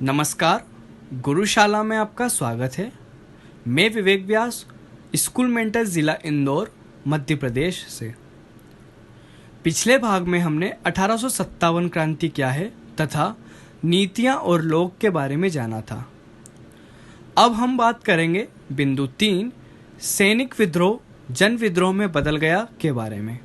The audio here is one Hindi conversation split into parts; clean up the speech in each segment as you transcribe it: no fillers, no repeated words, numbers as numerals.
नमस्कार, गुरुशाला में आपका स्वागत है। मैं विवेक व्यास, स्कूल मेंटर ज़िला इंदौर, मध्य प्रदेश से। पिछले भाग में हमने 1857 क्रांति क्या है तथा नीतियां और लोग के बारे में जाना था। अब हम बात करेंगे बिंदु 3, सैनिक विद्रोह जन विद्रोह में बदल गया के बारे में।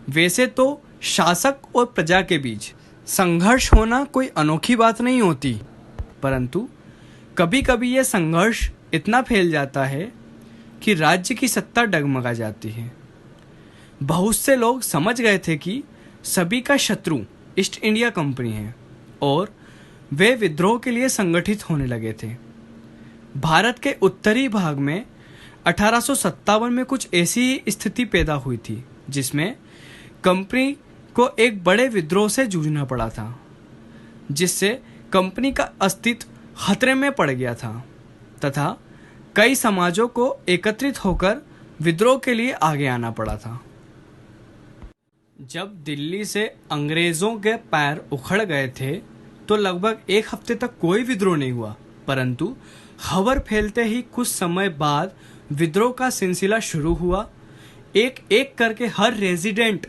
वैसे तो शासक और प्रजा के बीच संघर्ष होना कोई अनोखी बात नहीं होती, परंतु कभी कभी यह संघर्ष इतना फैल जाता है कि राज्य की सत्ता डगमगा जाती है। बहुत से लोग समझ गए थे कि सभी का शत्रु ईस्ट इंडिया कंपनी है और वे विद्रोह के लिए संगठित होने लगे थे। भारत के उत्तरी भाग में 1857 में कुछ ऐसी ही स्थिति पैदा हुई थी जिसमें कंपनी को एक बड़े विद्रोह से जूझना पड़ा था, जिससे कंपनी का अस्तित्व खतरे में पड़ गया था तथा कई समाजों को एकत्रित होकर विद्रोह के लिए आगे आना पड़ा था। जब दिल्ली से अंग्रेजों के पैर उखड़ गए थे तो लगभग एक हफ्ते तक कोई विद्रोह नहीं हुआ, परंतु खबर फैलते ही कुछ समय बाद विद्रोह का सिलसिला शुरू हुआ। एक एक करके हर रेजिडेंट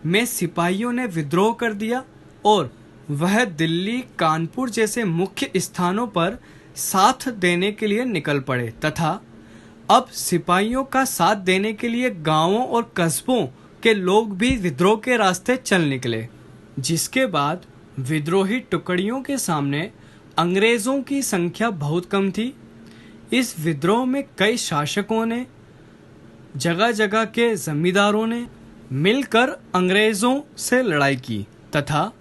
में सिपाहियों ने विद्रोह कर दिया और वह दिल्ली, कानपुर जैसे मुख्य स्थानों पर साथ देने के लिए निकल पड़े तथा अब सिपाहियों का साथ देने के लिए गांवों और कस्बों के लोग भी विद्रोह के रास्ते चल निकले, जिसके बाद विद्रोही टुकड़ियों के सामने अंग्रेजों की संख्या बहुत कम थी। इस विद्रोह में कई शासकों ने, जगह जगह के जमींदारों ने मिलकर अंग्रेजों से लड़ाई की तथा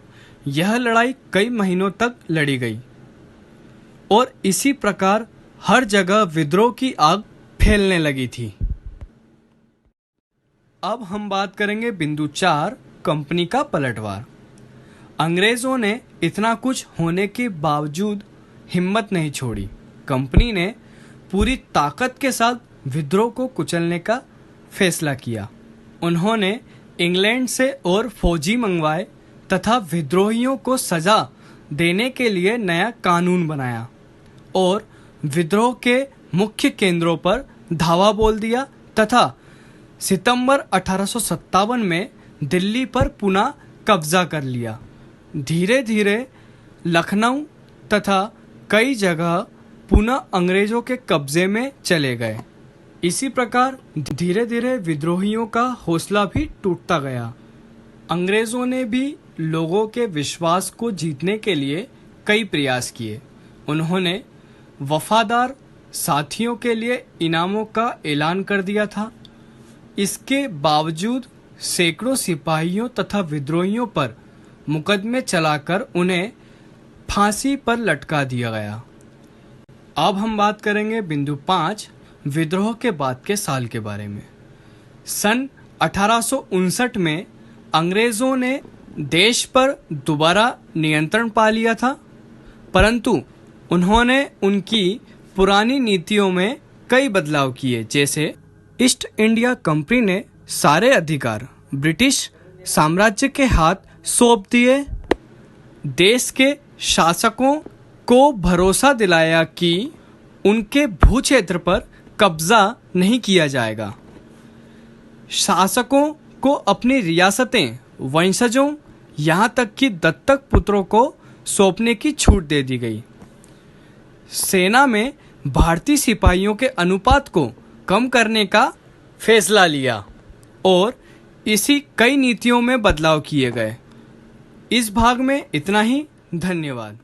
यह लड़ाई कई महीनों तक लड़ी गई और इसी प्रकार हर जगह विद्रोह की आग फैलने लगी थी। अब हम बात करेंगे बिंदु 4, कंपनी का पलटवार। अंग्रेजों ने इतना कुछ होने के बावजूद हिम्मत नहीं छोड़ी। कंपनी ने पूरी ताकत के साथ विद्रोह को कुचलने का फैसला किया। उन्होंने इंग्लैंड से और फौजी मंगवाए तथा विद्रोहियों को सजा देने के लिए नया कानून बनाया और विद्रोह के मुख्य केंद्रों पर धावा बोल दिया तथा सितंबर 1857 में दिल्ली पर पुनः कब्जा कर लिया। धीरे धीरे लखनऊ तथा कई जगह पुनः अंग्रेजों के कब्जे में चले गए। इसी प्रकार धीरे धीरे विद्रोहियों का हौसला भी टूटता गया। अंग्रेजों ने भी लोगों के विश्वास को जीतने के लिए कई प्रयास किए। उन्होंने वफादार साथियों के लिए इनामों का ऐलान कर दिया था। इसके बावजूद सैकड़ों सिपाहियों तथा विद्रोहियों पर मुकदमे चलाकर उन्हें फांसी पर लटका दिया गया। अब हम बात करेंगे बिंदु 5, विद्रोह के बाद के साल के बारे में। सन 1859 में अंग्रेजों ने देश पर दोबारा नियंत्रण पा लिया था, परंतु उन्होंने उनकी पुरानी नीतियों में कई बदलाव किए। जैसे ईस्ट इंडिया कंपनी ने सारे अधिकार ब्रिटिश साम्राज्य के हाथ सौंप दिए। देश के शासकों को भरोसा दिलाया कि उनके भू क्षेत्र पर कब्जा नहीं किया जाएगा। शासकों को अपनी रियासतें वंशजों, यहाँ तक कि दत्तक पुत्रों को सौंपने की छूट दे दी गई। सेना में भारतीय सिपाहियों के अनुपात को कम करने का फैसला लिया और इसी कई नीतियों में बदलाव किए गए। इस भाग में इतना ही। धन्यवाद।